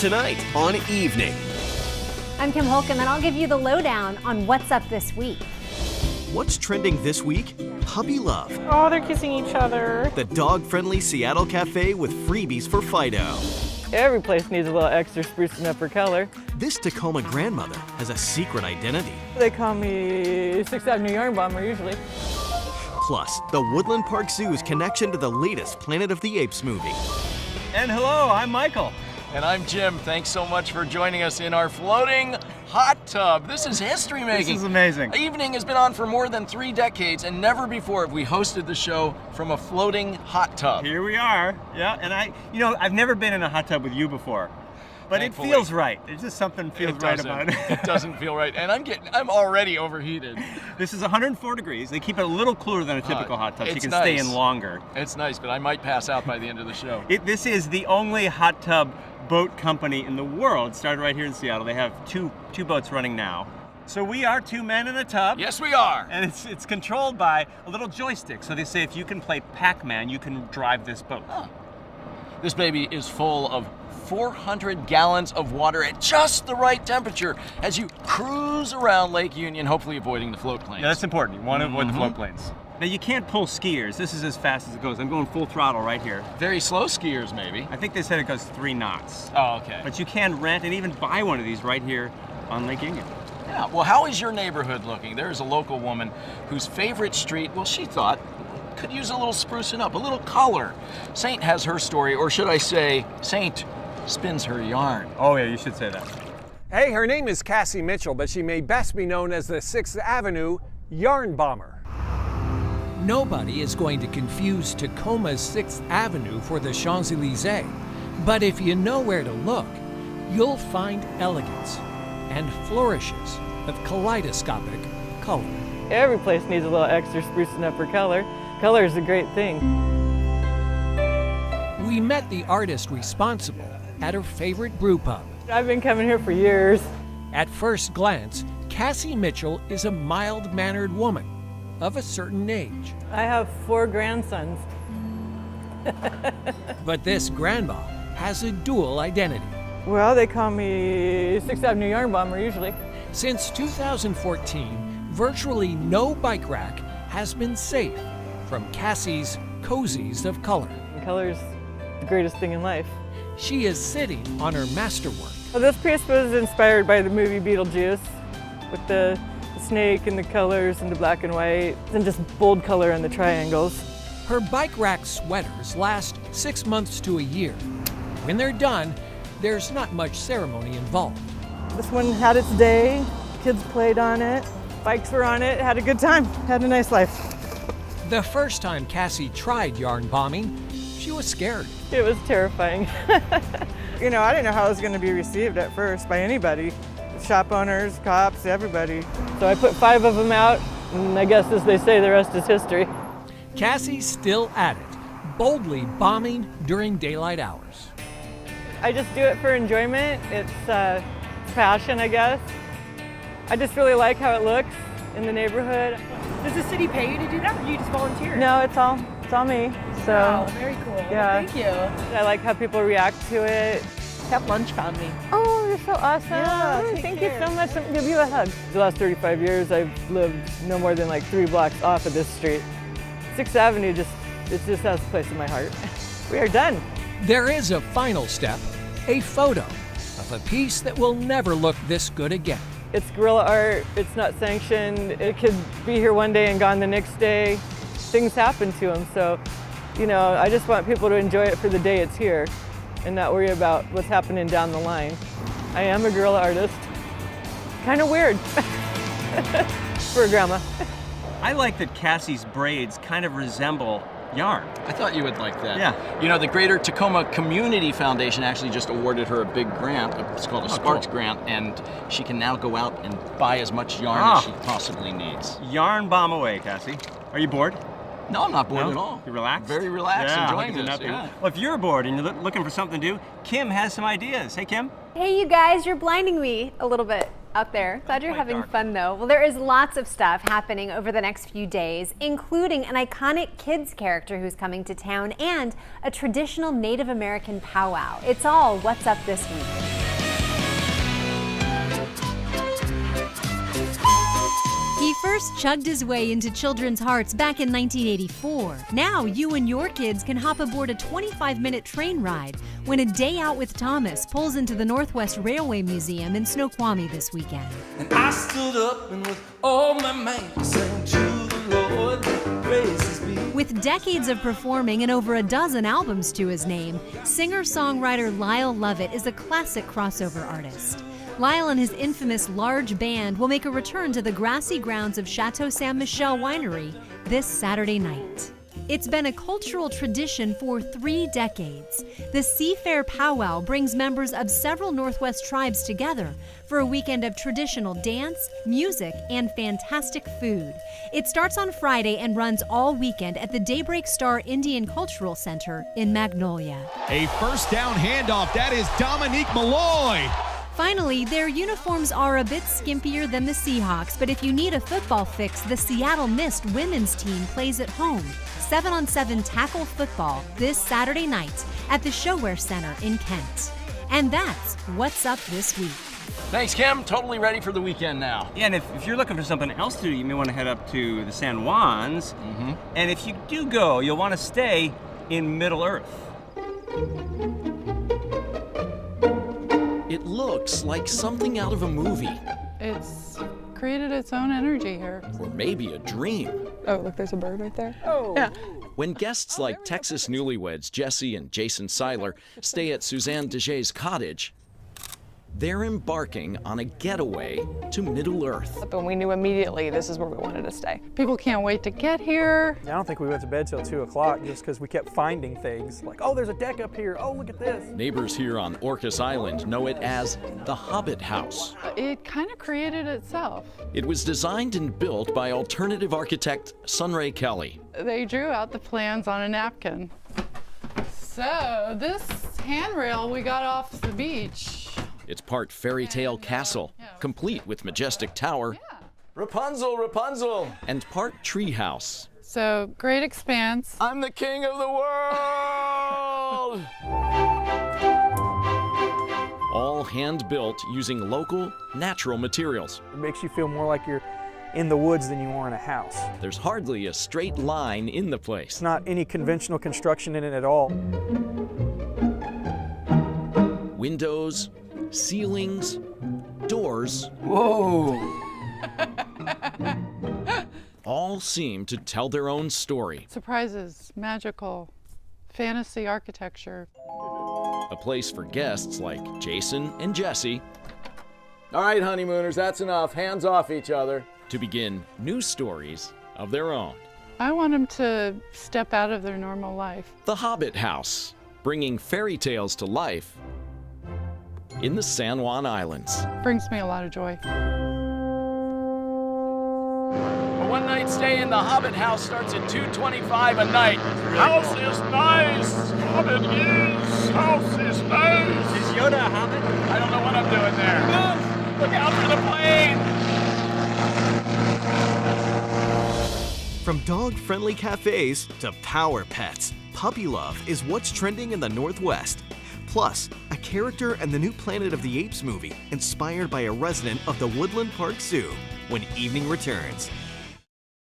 tonight on Evening. I'm Kim Holcomb, and I'll give you the lowdown on what's up this week. What's trending this week? Puppy love. Oh, they're kissing each other. The dog-friendly Seattle cafe with freebies for Fido. Every place needs a little extra sprucing up her color. This Tacoma grandmother has a secret identity. They call me 6th Avenue Yarn Bomber usually. Plus, the Woodland Park Zoo's connection to the latest Planet of the Apes movie. And hello, I'm Michael. And I'm Jim. Thanks so much for joining us in our floating hot tub. This is history making. This is amazing. Evening has been on for more than 3 decades, and never before have we hosted the show from a floating hot tub. Here we are. Yeah, and I've never been in a hot tub with you before. But Thankfully. It feels right. There's just something feels right about it. It doesn't feel right, and I'm already overheated. This is 104 degrees. They keep it a little cooler than a typical hot tub, so you can stay in longer. It's nice, but I might pass out by the end of the show. This is the only hot tub boat company in the world. Started right here in Seattle. They have two boats running now. So we are 2 men in a tub. Yes, we are. And it's controlled by a little joystick. So they say if you can play Pac-Man, you can drive this boat. Huh. This baby is full of 400 gallons of water at just the right temperature as you cruise around Lake Union, hopefully avoiding the float planes. Yeah, that's important. You want to avoid the float planes. Now you can't pull skiers. This is as fast as it goes. I'm going full throttle right here. Very slow skiers, maybe. I think they said it goes 3 knots. Oh, okay. But you can rent and even buy one of these right here on Lake Union. Yeah, well, how is your neighborhood looking? There is a local woman whose favorite street, well, she thought, could use a little sprucing up, a little color. Saint has her story, or should I say, Saint spins her yarn. Oh yeah, you should say that. Hey, her name is Cassie Mitchell, but she may best be known as the 6th Avenue Yarn Bomber. Nobody is going to confuse Tacoma's 6th Avenue for the Champs-Élysées, but if you know where to look, you'll find elegance and flourishes of kaleidoscopic color. Every place needs a little extra sprucing up her color. Color is a great thing. We met the artist responsible at her favorite brew pub. I've been coming here for years. At first glance, Cassie Mitchell is a mild-mannered woman of a certain age. I have 4 grandsons. But this grandma has a dual identity. Well, they call me 6th Avenue Yarn Bomber usually. Since 2014, virtually no bike rack has been safe from Cassie's cozies of color. Color's the greatest thing in life. She is sitting on her masterwork. Well, this piece was inspired by the movie Beetlejuice with the snake and the colors and the black and white and just bold color in the triangles. Her bike rack sweaters last 6 months to a year. When they're done, there's not much ceremony involved. This one had its day, kids played on it, bikes were on it, had a good time, had a nice life. The first time Cassie tried yarn bombing, she was scared. It was terrifying. I didn't know how it was going to be received at first by anybody. Shop owners, cops, everybody. So I put 5 of them out, and I guess as they say, the rest is history. Cassie's still at it, boldly bombing during daylight hours. I just do it for enjoyment. It's passion, I guess. I just really like how it looks in the neighborhood. Does the city pay you to do that, or do you just volunteer? No, it's all me. So, wow, very cool. Yeah. Thank you. I like how people react to it. Have lunch found me. Oh, you're so awesome. Yeah, Thank you so much. Let me give you a hug. The last 35 years, I've lived no more than like 3 blocks off of this street. 6th Avenue it just has a place in my heart. We are done. There is a final step, a photo of a piece that will never look this good again. It's guerrilla art. It's not sanctioned. It could be here one day and gone the next day. Things happen to them, so I just want people to enjoy it for the day it's here and not worry about what's happening down the line. I am a guerrilla artist. Kind of weird for a grandma. I like that Cassie's braids kind of resemble yarn. I thought you would like that. Yeah. The Greater Tacoma Community Foundation actually just awarded her a big grant. It's called a Sparks grant, and she can now go out and buy as much yarn as she possibly needs. Yarn bomb away, Cassie. Are you bored? No, I'm not bored at all. You're relaxed? Very relaxed, enjoying this. Yeah. Well, if you're bored and you're looking for something to do, Kim has some ideas. Hey, Kim. Hey, you guys, you're blinding me a little bit out there. Glad you're having fun, though. Well, there is lots of stuff happening over the next few days, including an iconic kids character who's coming to town and a traditional Native American powwow. It's all what's up this week. first chugged his way into children's hearts back in 1984. Now you and your kids can hop aboard a 25-minute train ride when A Day Out with Thomas pulls into the Northwest Railway Museum in Snoqualmie this weekend. And I stood up and with all my might sang to the Lord, praises be. With decades of performing and over a dozen albums to his name, singer-songwriter Lyle Lovett is a classic crossover artist. Lyle and his infamous large band will make a return to the grassy grounds of Chateau Saint Michel Winery this Saturday night. It's been a cultural tradition for 3 decades. The Seafair Powwow brings members of several Northwest tribes together for a weekend of traditional dance, music, and fantastic food. It starts on Friday and runs all weekend at the Daybreak Star Indian Cultural Center in Magnolia. A first down handoff. That is Dominique Malloy. Finally, their uniforms are a bit skimpier than the Seahawks, but if you need a football fix, the Seattle Mist women's team plays at home. 7-on-7 tackle football this Saturday night at the Showwear Center in Kent. And that's what's up this week. Thanks, Kim. Totally ready for the weekend now. Yeah, and if you're looking for something else to do, you may want to head up to the San Juans. And if you do go, you'll want to stay in Middle Earth. It looks like something out of a movie. It's created its own energy here. Or maybe a dream. Oh, look, there's a bird right there. Oh. Yeah. When guests like Texas newlyweds Jesse and Jason Seiler stay at Suzanne Degay's cottage, they're embarking on a getaway to Middle Earth. But we knew immediately this is where we wanted to stay. People can't wait to get here. I don't think we went to bed till 2 o'clock just because we kept finding things like, oh, there's a deck up here. Oh, look at this. Neighbors here on Orcas Island know it as the Hobbit House. It kind of created itself. It was designed and built by alternative architect Sunray Kelly. They drew out the plans on a napkin. So this handrail we got off the beach. It's part fairy tale castle, complete with majestic tower. Rapunzel, Rapunzel. And part treehouse. So great expanse. I'm the king of the world. All hand-built using local, natural materials. It makes you feel more like you're in the woods than you are in a house. There's hardly a straight line in the place. It's not any conventional construction in it at all. Windows, ceilings, doors. Whoa! All seem to tell their own story. Surprises, magical, fantasy architecture. A place for guests like Jason and Jesse. All right, honeymooners, that's enough. Hands off each other. To begin new stories of their own. I want them to step out of their normal life. The Hobbit House, bringing fairy tales to life in the San Juan Islands. Brings me a lot of joy. A one-night stay in the Hobbit House starts at $225 a night. House is nice. Hobbit is. House is nice. Is Yoda a hobbit? I don't know what I'm doing there. Look out for the plane! From dog-friendly cafes to power pets, puppy love is what's trending in the Northwest. Plus, a character in the new Planet of the Apes movie inspired by a resident of the Woodland Park Zoo when evening returns.